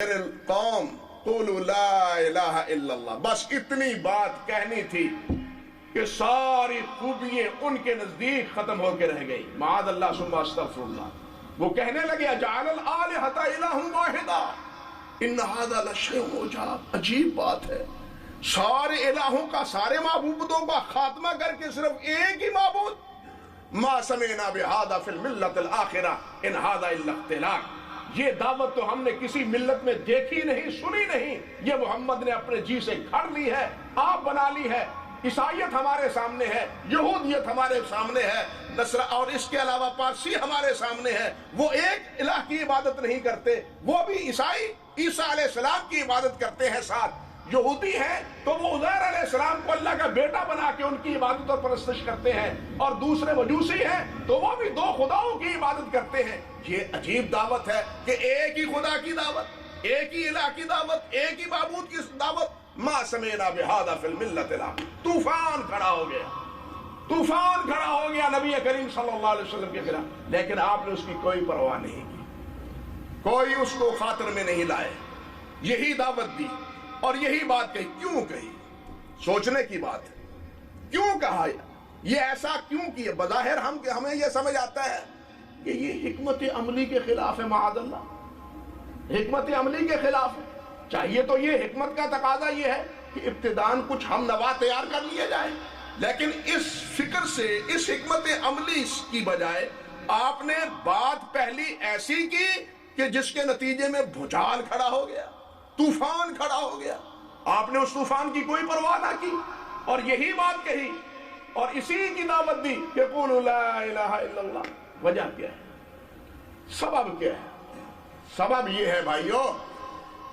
قوم قولوا لا الہ الا اللہ، بس اتنی بات کہنی تھی کہ ساری خوبیاں ان کے نزدیک ختم ہو کے رہ گئی۔ معاذ اللہ ثم استغفر اللہ۔ وہ کہنے لگے اجعل الآلہۃ الہ واحدا ان ھذا لشیء عجاب، عجیب بات ہے، سارے الہوں کا، سارے معبودوں کا خاتمہ کر کے صرف ایک ہی معبود۔ ما سمعنا بھذا فی الملۃ الآخرہ ان ھذا الا اختلاق، یہ دعوت تو ہم نے کسی ملت میں دیکھی نہیں، سنی نہیں، یہ محمد نے اپنے جی سے گھڑ لی ہے، آپ بنا لی ہے۔ عیسائیت ہمارے سامنے ہے، یہودیت ہمارے سامنے ہے، نصرہ اور اس کے علاوہ پارسی ہمارے سامنے ہے۔ وہ ایک الہ کی عبادت نہیں کرتے، وہ بھی عیسائی عیسیٰ علیہ السلام کی عبادت کرتے ہیں، ساتھ یہودی ہیں تو وہ عزیر علیہ السلام کو اللہ کا بیٹا بنا کے ان کی عبادت اور پرستش کرتے ہیں، اور دوسرے مجوسی ہیں تو وہ بھی دو خداؤں کی عبادت کرتے ہیں۔ یہ عجیب دعوت ہے کہ ایک ہی خدا کی دعوت، ایک ہی الہ کی دعوت، ایک ہی معبود کی دعوت۔ ما سمعنا بھذا فی الملۃ الآخرہ، طوفان کھڑا ہو گیا، طوفان کھڑا ہو گیا نبی کریم صلی اللہ علیہ وسلم کے خلاف، لیکن آپ نے اس کی کوئی پرواہ نہیں کی، کوئی اس کو خاطر میں نہیں لائے، یہی دعوت دی اور یہی بات کہی۔ کیوں کہی؟ سوچنے کی بات ہے، کیوں کہا؟ یہ ایسا کیوں کیا؟ بظاہر ہمیں یہ سمجھ آتا ہے کہ یہ حکمت عملی کے خلاف ہے، معاذ اللہ، حکمت عملی کے خلاف ہے۔ چاہیے تو یہ حکمت کا تقاضا یہ ہے کہ ابتداً کچھ ہم نوا تیار کر لیے جائے، لیکن اس فکر سے، اس حکمت عملی کی بجائے آپ نے بات پہلی ایسی کی کہ جس کے نتیجے میں بھوچال کھڑا ہو گیا، طوفان کھڑا ہو گیا۔ آپ نے اس طوفان کی کوئی پرواہ نہ کی اور یہی بات کہی اور اسی کی دعوت دی کہ قولوا لا الہ الا اللہ۔ وجہ کیا ہے؟ سبب کیا ہے؟ سبب یہ ہے بھائیو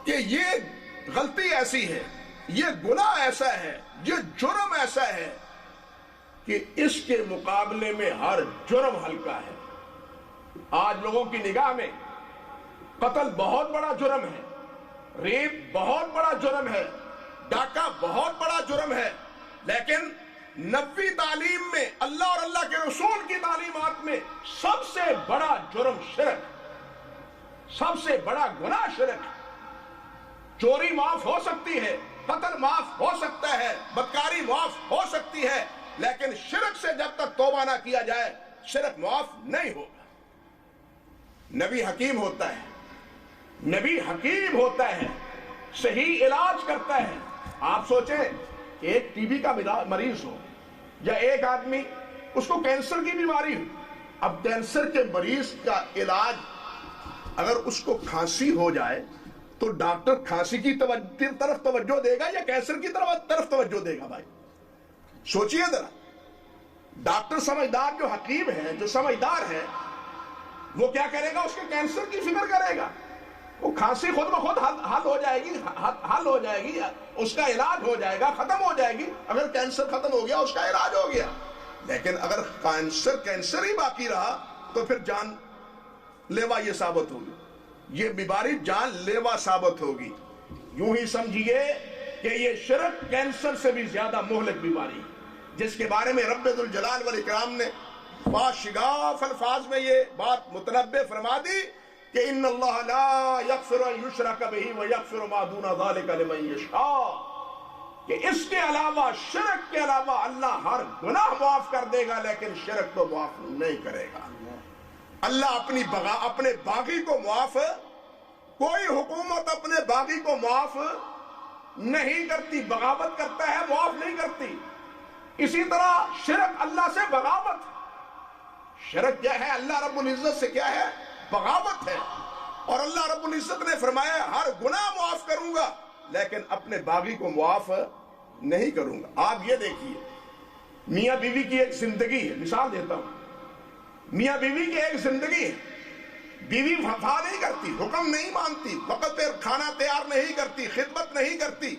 کہ یہ غلطی ایسی ہے، یہ گناہ ایسا ہے، یہ جرم ایسا ہے کہ اس کے مقابلے میں ہر جرم ہلکا ہے۔ آج لوگوں کی نگاہ میں قتل بہت بڑا جرم ہے، ریپ بہت بڑا جرم ہے، ڈاکہ بہت بڑا جرم ہے، لیکن نبوی تعلیم میں، اللہ اور اللہ کے رسول کی تعلیمات میں سب سے بڑا جرم شرک، سب سے بڑا گناہ شرک۔ چوری معاف ہو سکتی ہے، قتل معاف ہو سکتا ہے، بدکاری معاف ہو سکتی ہے، لیکن شرک سے جب تک توبہ نہ کیا جائے شرک معاف نہیں ہوگا۔ نبی حکیم ہوتا ہے، نبی حکیم ہوتا ہے، صحیح علاج کرتا ہے۔ آپ سوچیں ایک ٹی بی کا مریض ہو یا ایک آدمی اس کو کینسر کی بیماری ہو، اب کینسر کے مریض کا علاج اگر اس کو کھانسی ہو جائے تو ڈاکٹر کھانسی کی طرف توجہ دے گا یا کینسر کی طرف توجہ دے گا؟ بھائی سوچئے ذرا، ڈاکٹر سمجھدار جو حکیم ہے، جو سمجھدار ہے، وہ کیا کرے گا؟ اس کے کینسر کی فکر کرے گا۔ وہ کھانسی خود بخود حل ہو جائے گی، اس کا علاج ہو جائے گا، ختم ہو جائے گی۔ اگر کینسر ختم ہو گیا اس کا علاج ہو گیا، لیکن اگر کینسر ہی باقی رہا تو پھر جان لیوا یہ ثابت ہوگی، یہ بیماری جان لیوا ثابت ہوگی۔ یوں ہی سمجھیے کہ یہ شرک کینسر سے بھی زیادہ مہلک بیماری ہے، جس کے بارے میں رب ذوالجلال والاکرام نے باشگاف الفاظ میں یہ بات متنبع فرما دی کہ ان اللہ لا یغفر ان یشرک بہ ویغفر ما دون ذلک لمن یشاء، کہ اس کے علاوہ، شرک کے علاوہ اللہ ہر گناہ معاف کر دے گا لیکن شرک تو معاف نہیں کرے گا۔ اللہ اپنے باغی کو معاف، کوئی حکومت اپنے باغی کو معاف نہیں کرتی، بغاوت کرتا ہے معاف نہیں کرتی۔ اسی طرح شرک اللہ سے بغاوت، شرک کیا ہے؟ اللہ رب العزت سے کیا ہے؟ بغاوت ہے، اور اللہ رب العزت نے فرمایا ہر گناہ معاف کروں گا لیکن اپنے باغی کو معاف نہیں کروں گا۔ آپ یہ دیکھیے، میاں بیوی کی ایک زندگی ہے، مثال دیتا ہوں، میاں بیوی کی ایک زندگی ہے، بیوی وفا نہیں کرتی، حکم نہیں مانتی، وقت پر کھانا تیار نہیں کرتی، خدمت نہیں کرتی،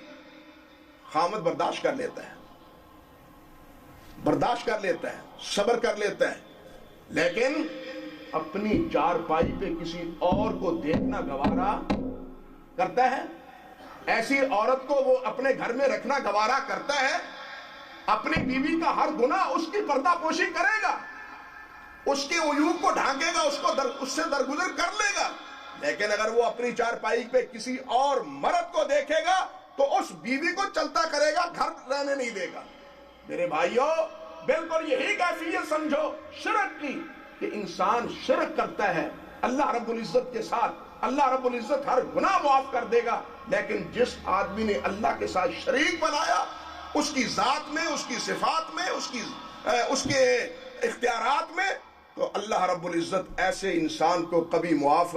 خامد برداشت کر لیتا ہے، برداشت کر لیتا ہے، صبر کر لیتا ہے، لیکن اپنی چارپائی پہ کسی اور کو دیکھنا گوارا کرتا ہے؟ ایسی عورت کو وہ اپنے گھر میں رکھنا گوارا کرتا ہے؟ اپنی بیوی کا ہر گناہ اس کی پردہ پوشی کرے گا، اس کے عیوب کو ڈھانکے گا، اس سے درگزر کر لے گا، لیکن اگر وہ اپنی چارپائی پہ کسی اور مرد کو دیکھے گا تو اس بیوی کو چلتا کرے گا، گھر رہنے نہیں دے گا۔ میرے بھائیوں، بالکل یہی کیفیت سمجھو شرک کی، کہ انسان شرک کرتا ہے اللہ رب العزت کے ساتھ، اللہ رب العزت ہر گناہ معاف کر دے گا، لیکن جس آدمی نے اللہ کے ساتھ شریک بنایا، اس کی ذات میں، اس کی صفات میں، اس کے اختیارات میں، تو اللہ رب العزت ایسے انسان کو کبھی معاف،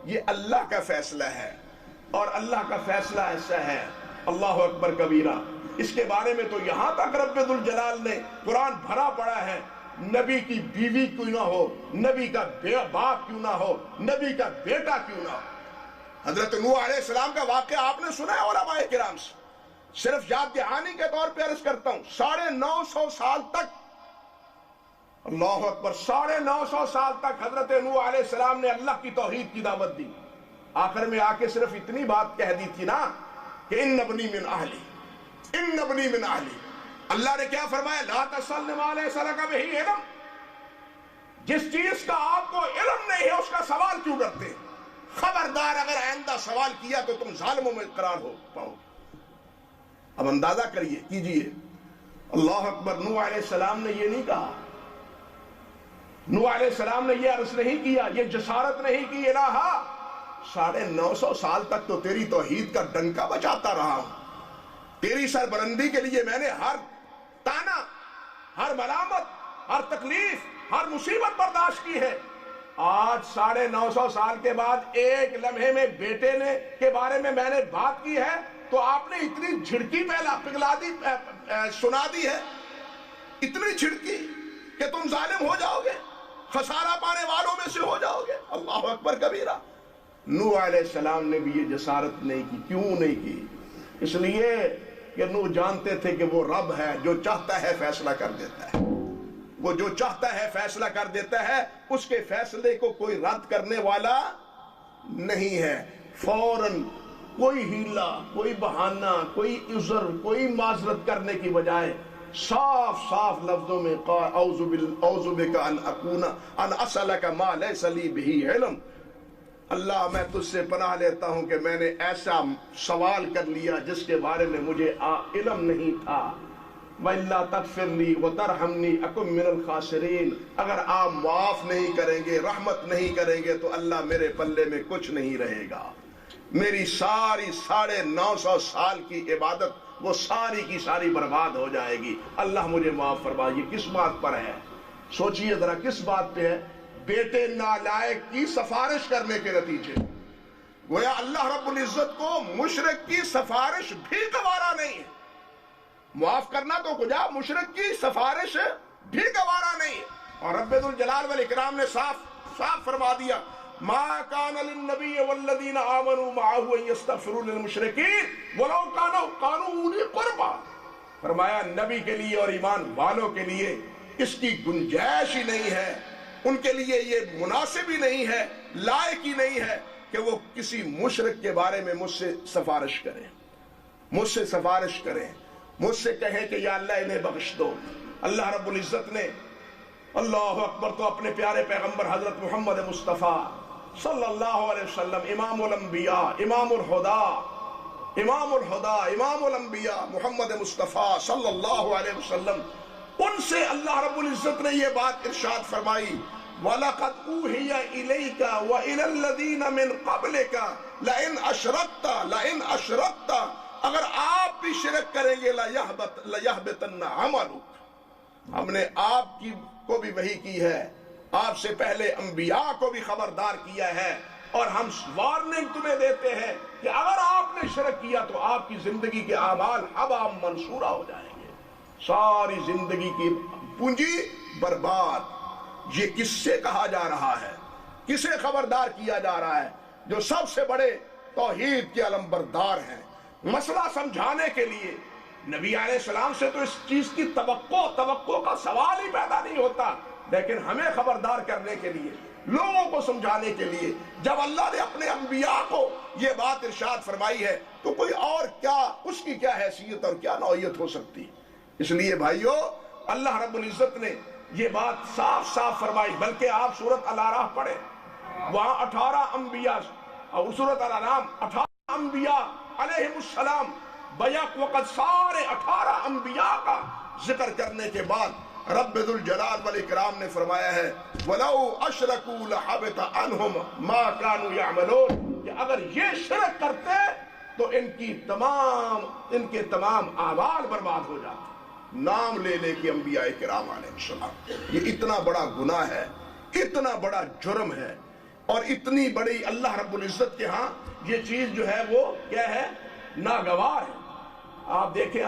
یہ اللہ کا فیصلہ ہے، اور اللہ کا فیصلہ ایسا ہے، اللہ اکبر کبیرہ۔ اس کے بارے میں تو یہاں تک رب ذوالجلال نے قرآن بھرا پڑا ہے، نبی کی بیوی کیوں نہ ہو، نبی کا باپ کیوں نہ ہو، نبی کا بیٹا کیوں نہ ہو۔ حضرت نوح علیہ السلام کا واقعہ آپ نے سنا ہے علماء کرام سے، صرف یاد دہانی کے طور پہ عرض کرتا ہوں، 950 سال تک، اللہ اکبر، 950 سال تک حضرت نوح علیہ السلام نے اللہ کی توحید کی دعوت دی۔ آخر میں آ کے صرف اتنی بات کہہ دی تھی نا کہ ان ابنی من اہلی، ان ابنی من اہلی۔ اللہ نے کیا فرمایا؟ لا تسألنی ما لیس لک بہ علم، جس چیز کا آپ کو علم نہیں ہے اس کا سوال کیوں کرتے؟ خبردار اگر آئندہ سوال کیا تو تم ظالموں میں قرار ہو پاؤ۔ اب اندازہ کریے، کیجئے، اللہ اکبر، نوح علیہ السلام نے یہ نہیں کہا، نوح علیہ السلام نے یہ عرض نہیں کیا، یہ جسارت نہیں کی، الہا 950 سال تک تو تیری توحید کا ڈنکا بجاتا رہا ہوں، تیری سربلندی کے لیے میں نے ہر تانا، ہر ملامت، ہر تکلیف، ہر مصیبت برداشت کی ہے، آج 950 سال کے بعد ایک لمحے میں بیٹے نے کے بارے میں نے بات کی ہے تو آپ نے اتنی جھڑکی پگلا دی، سنا دی ہے، اتنی جھڑکی کہ تم ظالم ہو جاؤ گے، خسارہ پانے والوں میں سے ہو جاؤ گے۔ اللہ اکبر کبیرہ۔ نوح علیہ السلام نے بھی یہ جسارت نہیں کی، کیوں نہیں کی؟ اس لیے کہ نوح جانتے تھے کہ وہ رب ہے، جو چاہتا ہے فیصلہ کر دیتا ہے، وہ جو چاہتا ہے فیصلہ کر دیتا ہے، اس کے فیصلے کو کوئی رد کرنے والا نہیں ہے۔ فوراً کوئی ہیلا، کوئی بہانہ، کوئی عذر، کوئی معذرت کرنے کی بجائے صاف صاف لفظوں میں قال اعوذ بک ان اسألک ما لیس لی بہ علم، اللہ میں تجھ سے پناہ لیتا ہوں کہ میں نے ایسا سوال کر لیا جس کے بارے میں مجھے علم نہیں تھا۔ وَإِلَّا تَغْفِرْ لِي وَتَرْحَمْنِي أَكُن مِّنَ الْخَاسِرِينَ، اگر آپ معاف نہیں کریں گے، رحمت نہیں کریں گے تو اللہ میرے پلے میں کچھ نہیں رہے گا، میری ساری 950 سال کی عبادت وہ ساری کی ساری برباد ہو جائے گی، اللہ مجھے معاف فرما۔ یہ کس بات پر ہے؟ سوچئے ذرا، کس بات پہ ہے؟ بیٹے نالائق کی سفارش کرنے کے نتیجے، گویا اللہ رب العزت کو مشرک کی سفارش بھی گوارا نہیں ہے، معاف کرنا تو کجا، مشرک کی سفارش بھی گوارا نہیں ہے۔ اور رب ذوالجلال والاکرام نے صاف فرما دیا، ما کان للنبی والذین آمنوا معه ان یستغفروا للمشرکین ولو کانوا اولی قربا، فرمایا نبی کے لیے اور ایمان والوں کے لیے اس کی گنجائش ہی نہیں ہے، ان کے لیے یہ مناسب ہی نہیں ہے، لائق ہی نہیں ہے کہ وہ کسی مشرک کے بارے میں مجھ سے سفارش کریں، مجھ سے سفارش کریں، مجھ سے کہیں کہ یا اللہ انہیں بخش دو۔ اللہ رب العزت نے، اللہ اکبر، تو اپنے پیارے پیغمبر حضرت محمد مصطفیٰ صلی اللہ علیہ وسلم، امام الانبیاء، امام الہدیٰ، امام الانبیاء محمد مصطفیٰ صلی اللہ علیہ وسلم، ان سے اللہ رب العزت نے یہ بات ارشاد فرمائی، وَلَقَدْ أُوحِيَ إِلَيْكَ وَإِلَى الَّذِينَ مِن قَبْلِكَ لَئِنْ أَشْرَكْتَ، اگر آپ بھی شرک کریں گے لَيَحْبِطَنَّ عَمَلُكَ، ہم نے آپ کو بھی وحی کی ہے، آپ سے پہلے انبیاء کو بھی خبردار کیا ہے، اور ہم وارننگ تمہیں دیتے ہیں کہ اگر آپ نے شرک کیا تو آپ کی زندگی کے اعمال ہباء منصورہ ہو جائیں گے، ساری زندگی کی پونجی برباد۔ یہ کس سے کہا جا رہا ہے؟ کسے خبردار کیا جا رہا ہے؟ جو سب سے بڑے توحید کے علمبردار ہیں۔ مسئلہ سمجھانے کے لیے نبی علیہ السلام سے تو اس چیز کی توقع کا سوال ہی پیدا نہیں ہوتا، لیکن ہمیں خبردار کرنے کے لیے، لوگوں کو سمجھانے کے لیے جب اللہ نے اپنے انبیاء کو یہ بات ارشاد فرمائی ہے تو کوئی اور کیا، اس کی کیا حیثیت اور کیا نوعیت ہو سکتی؟ اس لیے بھائیو، اللہ رب العزت نے یہ بات صاف فرمائی، بلکہ آپ سورۃ الاعراف پڑھیں، وہاں 18 انبیاء اور سورۃ الانعام 18 انبیاء علیہم السلام بیک وقت سارے 18 انبیاء کا ذکر کرنے کے بعد رب ذوالجلال والاکرام نے فرمایا ہے وَلَوْ أَشْرَكُوا لَحَبِطَ عَنْهُمْ مَا كَانُوا يَعْمَلُونَ کہ اگر یہ شرک کرتے تو ان کے تمام اعمال برباد ہو جاتے۔ نام لے لے کے انبیاء کرام علیہ السلام، یہ اتنا بڑا گناہ ہے، اتنا بڑا جرم ہے، اور اتنی بڑی اللہ رب العزت کے ہاں یہ چیز جو ہے وہ کیا ہے، ناگوار ہے۔ آپ دیکھیں